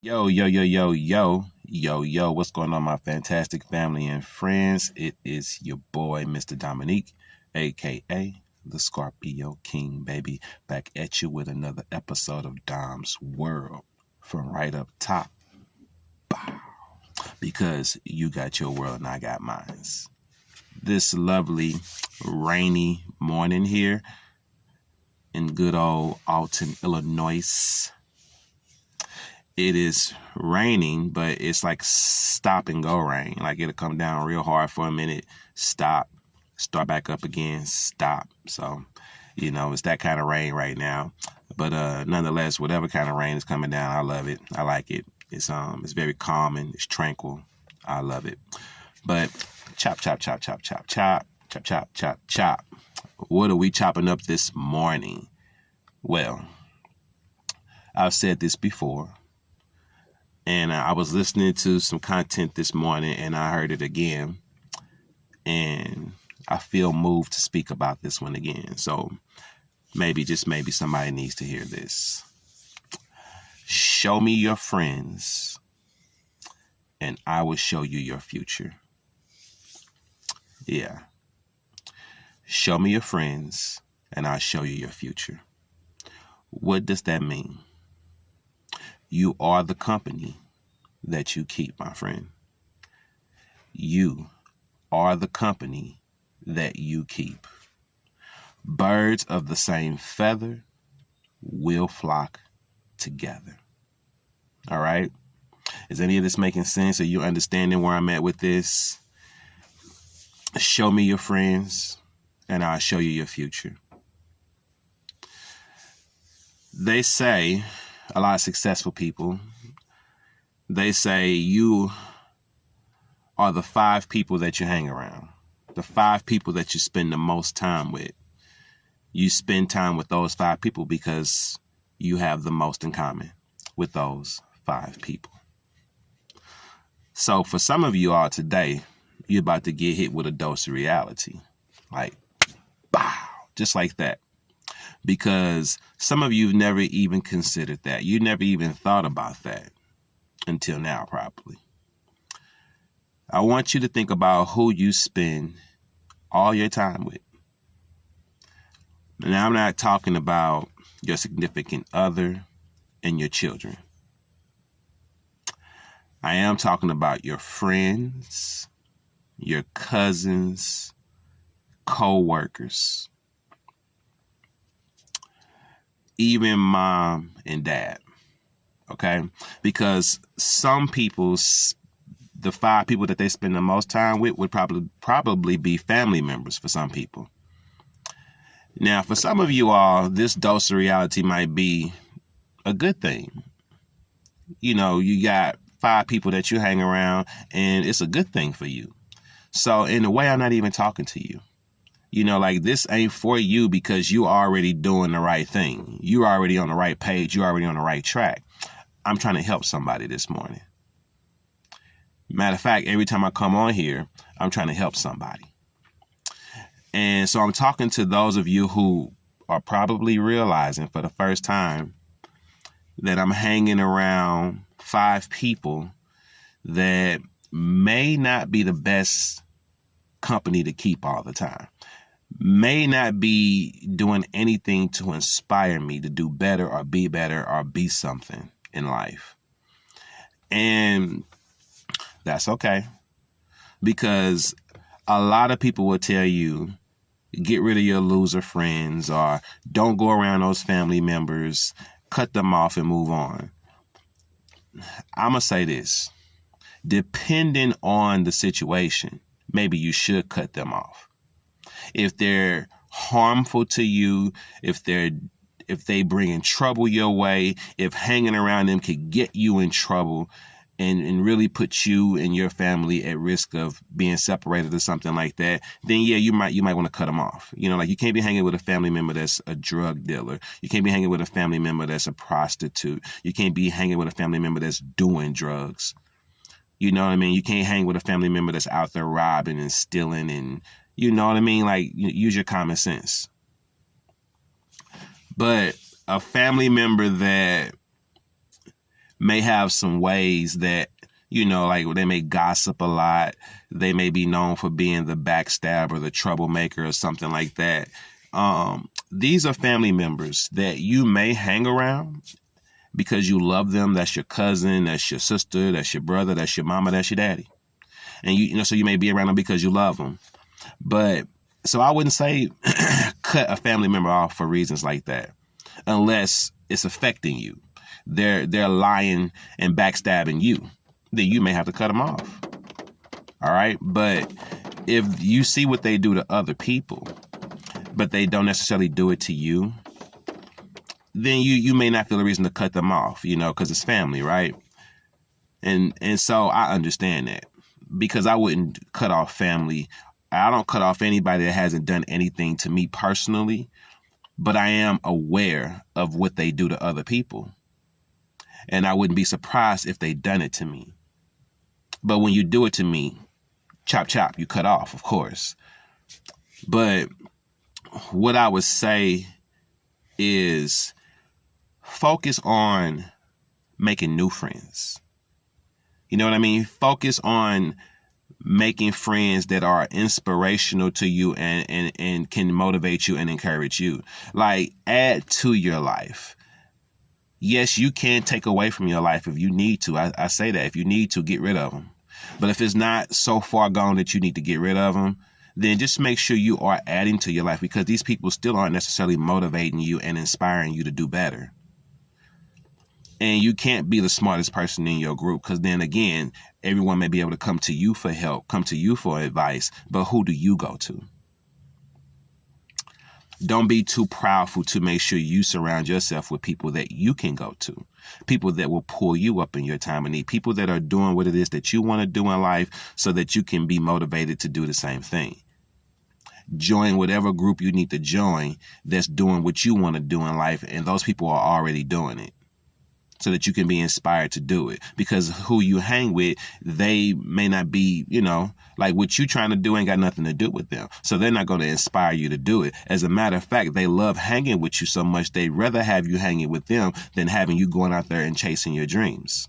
Yo, yo, yo, yo, yo, yo, yo, what's going on, my fantastic family and friends? It is your boy, Mr. Dominique, aka the Scorpio King, baby, back at you with another episode of Dom's World from right up top. Because you got your world and I got mine. This lovely rainy morning here in good old Alton, Illinois. It is raining, but it's like stop and go rain. Like it'll come down real hard for a minute, stop, start back up again, stop. So, it's that kind of rain right now. But nonetheless, whatever kind of rain is coming down, I love it. I like it. It's very calming. It's tranquil. I love it. But chop, chop, chop, chop, chop, chop, chop, chop, chop, chop. What are we chopping up this morning? Well, I've said this before. And I was listening to some content this morning and I heard it again. And I feel moved to speak about this one again. So maybe, just maybe, somebody needs to hear this. Show me your friends and I will show you your future. Yeah. Show me your friends and I'll show you your future. What does that mean? You are the company that you keep, my friend. You are the company that you keep. Birds of the same feather will flock together. All right? Is any of this making sense? Are you understanding where I'm at with this? Show me your friends and I'll show you your future. They say, a lot of successful people, they say you are the 5 people that you hang around, the 5 people that you spend the most time with. You spend time with those 5 people because you have the most in common with those 5 people. So for some of you all today, you're about to get hit with a dose of reality. Like, bow, just like that. Because some of you have never even considered that. You never even thought about that until now, probably. I want you to think about who you spend all your time with. Now, I'm not talking about your significant other and your children. I am talking about your friends, your cousins, co-workers, even mom and dad, okay? Because some people's, the 5 people that they spend the most time with would probably be family members for some people. Now, for some of you all, this dose of reality might be a good thing. You got 5 people that you hang around and it's a good thing for you. So in a way, I'm not even talking to you. This ain't for you because you already doing the right thing. You already on the right page. You already on the right track. I'm trying to help somebody this morning. Matter of fact, every time I come on here, I'm trying to help somebody. And so I'm talking to those of you who are probably realizing for the first time that I'm hanging around 5 people that may not be the best company to keep all the time. May not be doing anything to inspire me to do better or be something in life. And that's okay. Because a lot of people will tell you, get rid of your loser friends or don't go around those family members, cut them off and move on. I'm going to say this. Depending on the situation, maybe you should cut them off. If they're harmful to you, if they bring in trouble your way, if hanging around them could get you in trouble and really put you and your family at risk of being separated or something like that, then yeah, you might want to cut them off. You can't be hanging with a family member that's a drug dealer. You can't be hanging with a family member that's a prostitute. You can't be hanging with a family member that's doing drugs. You know what I mean? You can't hang with a family member that's out there robbing and stealing and, you know what I mean? Like, use your common sense. But a family member that may have some ways that, like they may gossip a lot. They may be known for being the backstabber, the troublemaker, or something like that. These are family members that you may hang around because you love them. That's your cousin, that's your sister, that's your brother, that's your mama, that's your daddy. And so you may be around them because you love them. But so I wouldn't say cut a family member off for reasons like that, unless it's affecting you. They're lying and backstabbing you. Then you may have to cut them off. All right. But if you see what they do to other people, but they don't necessarily do it to you, then you may not feel a reason to cut them off, because it's family, right? And so I understand that, because I wouldn't cut off family. I don't cut off anybody that hasn't done anything to me personally, but I am aware of what they do to other people. And I wouldn't be surprised if they done it to me. But when you do it to me, chop, chop, you cut off, of course. But what I would say is focus on making new friends. You know what I mean? Focus on making friends that are inspirational to you and can motivate you and encourage you. Like, add to your life. Yes, you can take away from your life if you need to. I say that. If you need to, get rid of them. But if it's not so far gone that you need to get rid of them, then just make sure you are adding to your life, because these people still aren't necessarily motivating you and inspiring you to do better. And you can't be the smartest person in your group, because then again, everyone may be able to come to you for help, come to you for advice, but who do you go to? Don't be too proudful to make sure you surround yourself with people that you can go to, people that will pull you up in your time of need, people that are doing what it is that you want to do in life so that you can be motivated to do the same thing. Join whatever group you need to join that's doing what you want to do in life, and those people are already doing it, so that you can be inspired to do it. Because who you hang with, they may not be, like what you trying to do ain't got nothing to do with them. So they're not going to inspire you to do it. As a matter of fact, they love hanging with you so much, they'd rather have you hanging with them than having you going out there and chasing your dreams.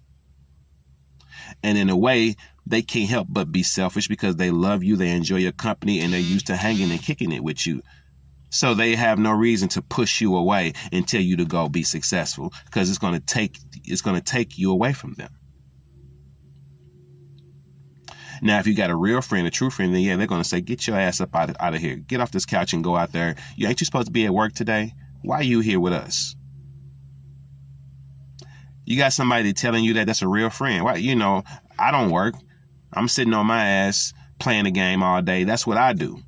And in a way, they can't help but be selfish, because they love you, they enjoy your company, and they're used to hanging and kicking it with you. So they have no reason to push you away and tell you to go be successful, because it's going to take you away from them. Now, if you got a real friend, a true friend, then yeah, they're going to say, get your ass up out of here. Get off this couch and go out there. Ain't you supposed to be at work today? Why are you here with us? You got somebody telling you that's a real friend. Why? I don't work. I'm sitting on my ass playing the game all day. That's what I do.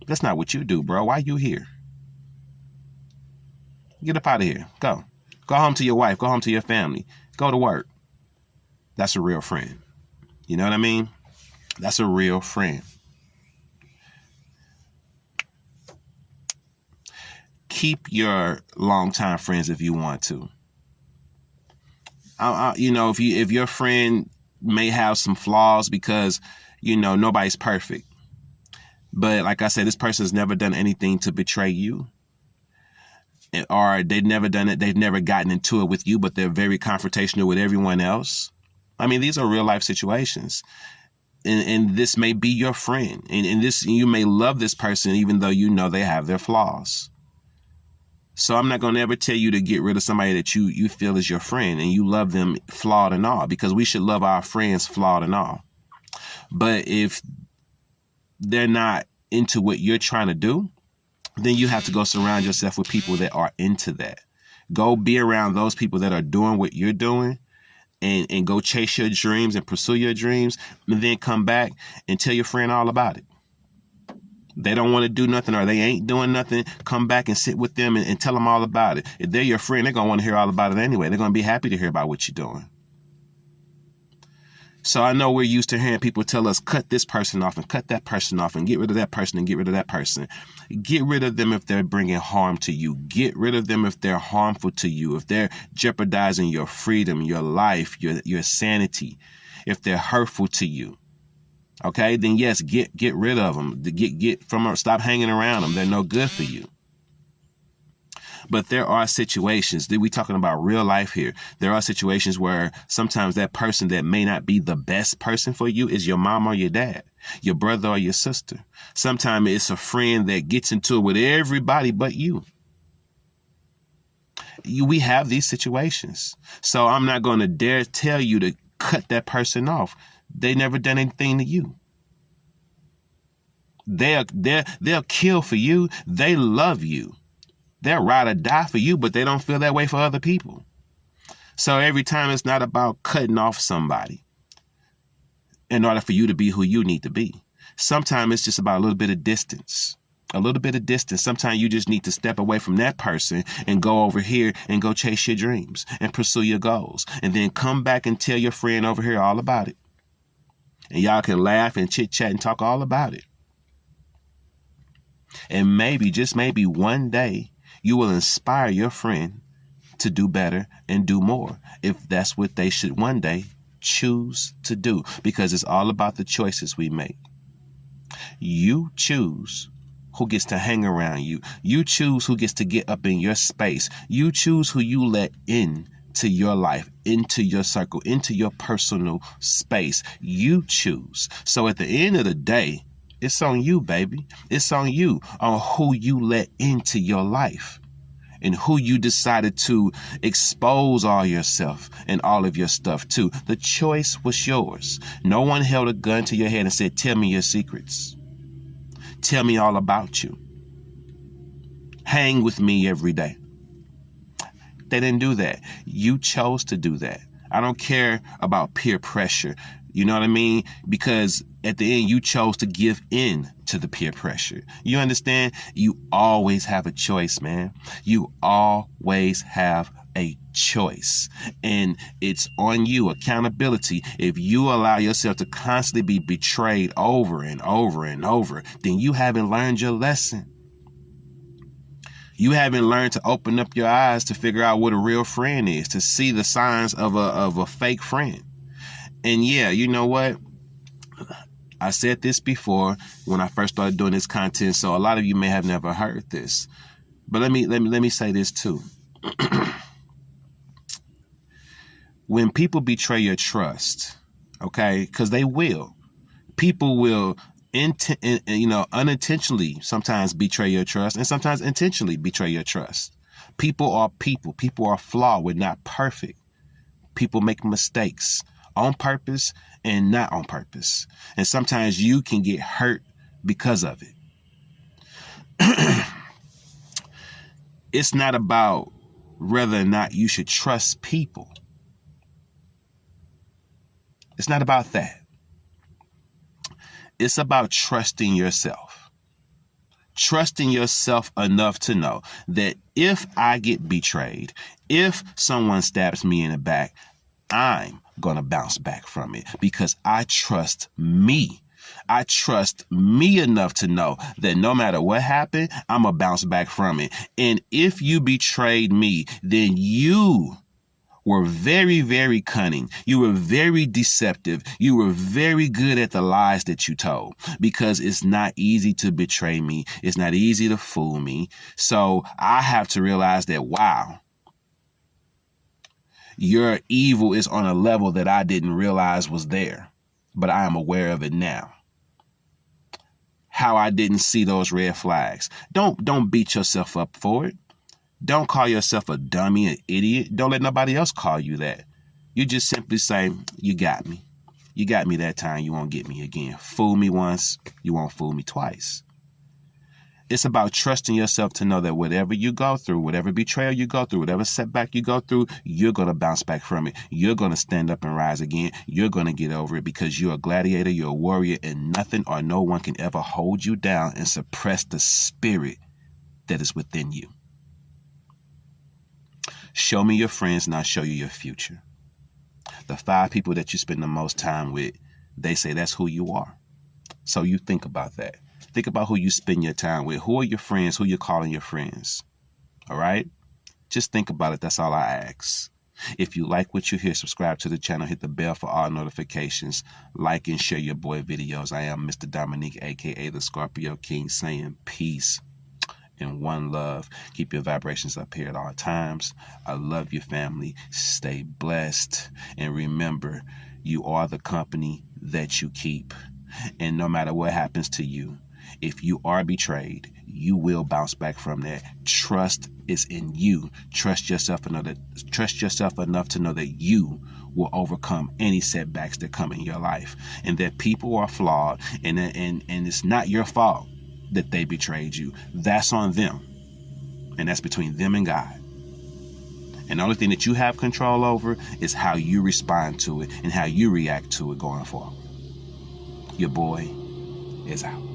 That's not what you do, bro. Why you here? Get up out of here. Go. Go home to your wife. Go home to your family. Go to work. That's a real friend. You know what I mean? That's a real friend. Keep your longtime friends if you want to. If your friend may have some flaws, because, nobody's perfect. But like I said, this person's never done anything to betray you, or they've never done it. They've never gotten into it with you, but they're very confrontational with everyone else. I mean, these are real life situations, and this may be your friend, and you may love this person even though they have their flaws. So I'm not going to ever tell you to get rid of somebody that you feel is your friend and you love them flawed and all, because we should love our friends flawed and all. But if they're not into what you're trying to do, then you have to go surround yourself with people that are into that. Go be around those people that are doing what you're doing, and go chase your dreams and pursue your dreams, and then come back and tell your friend all about it. They don't want to do nothing, or they ain't doing nothing, come back and sit with them and tell them all about it. If they're your friend, they're going to want to hear all about it anyway. They're going to be happy to hear about what you're doing. So I know we're used to hearing people tell us, cut this person off and cut that person off and get rid of that person and get rid of that person. Get rid of them if they're bringing harm to you. Get rid of them if they're harmful to you, if they're jeopardizing your freedom, your life, your sanity, if they're hurtful to you. Okay, then yes, get rid of them. Stop hanging around them. They're no good for you. But there are situations that we talking about real life here. There are situations where sometimes that person that may not be the best person for you is your mom or your dad, your brother or your sister. Sometimes it's a friend that gets into it with everybody but you. We have these situations. So I'm not going to dare tell you to cut that person off. They never done anything to you. They'll kill for you. They love you. They'll ride or die for you, but they don't feel that way for other people. So every time it's not about cutting off somebody in order for you to be who you need to be. Sometimes it's just about a little bit of distance. A little bit of distance. Sometimes you just need to step away from that person and go over here and go chase your dreams and pursue your goals. And then come back and tell your friend over here all about it. And y'all can laugh and chit chat and talk all about it. And maybe, just maybe one day, you will inspire your friend to do better and do more if that's what they should one day choose to do. Because it's all about the choices we make. You choose who gets to hang around you. You choose who gets to get up in your space. You choose who you let in to your life, into your circle, into your personal space. You choose. So at the end of the day, it's on you, baby. It's on you, on who you let into your life and who you decided to expose all yourself and all of your stuff to. The choice was yours. No one held a gun to your head and said, tell me your secrets. Tell me all about you. Hang with me every day. They didn't do that. You chose to do that. I don't care about peer pressure. You know what I mean? Because at the end, you chose to give in to the peer pressure. You understand? You always have a choice, man. You always have a choice. And it's on you, accountability. If you allow yourself to constantly be betrayed over and over and over, then you haven't learned your lesson. You haven't learned to open up your eyes to figure out what a real friend is, to see the signs of a fake friend. And yeah, you know what? I said this before when I first started doing this content, so a lot of you may have never heard this. But let me say this too. When people betray your trust, okay, because they will, people will unintentionally sometimes betray your trust and sometimes intentionally betray your trust. People are people. People are flawed. We're not perfect. People make mistakes on purpose and not on purpose. And sometimes you can get hurt because of it. It's not about whether or not you should trust people. It's not about that. It's about trusting yourself. Trusting yourself enough to know that if I get betrayed, if someone stabs me in the back, I'm going to bounce back from it because I trust me. I trust me enough to know that no matter what happened, I'm going to bounce back from it. And if you betrayed me, then you were very, very cunning. You were very deceptive. You were very good at the lies that you told because it's not easy to betray me. It's not easy to fool me. So I have to realize that, wow, your evil is on a level that I didn't realize was there, but I am aware of it now. How I didn't see those red flags. Don't beat yourself up for it. Don't call yourself a dummy, an idiot. Don't let nobody else call you that. You just simply say, you got me. You got me that time. You won't get me again. Fool me once. You won't fool me twice. It's about trusting yourself to know that whatever you go through, whatever betrayal you go through, whatever setback you go through, you're going to bounce back from it. You're going to stand up and rise again. You're going to get over it because you're a gladiator, you're a warrior, and nothing or no one can ever hold you down and suppress the spirit that is within you. Show me your friends and I'll show you your future. The 5 people that you spend the most time with, they say that's who you are. So you think about that. Think about who you spend your time with. Who are your friends? Who you're calling your friends? All right? Just think about it. That's all I ask. If you like what you hear, subscribe to the channel. Hit the bell for all notifications. Like and share your boy videos. I am Mr. Dominique, a.k.a. the Scorpio King, saying peace and one love. Keep your vibrations up here at all times. I love you, family. Stay blessed. And remember, you are the company that you keep. And no matter what happens to you, if you are betrayed, you will bounce back from that. Trust is in you. Trust yourself enough to know that you will overcome any setbacks that come in your life, and that people are flawed, and it's not your fault that they betrayed you. That's on them, and that's between them and God. And the only thing that you have control over is how you respond to it and how you react to it going forward. Your boy is out.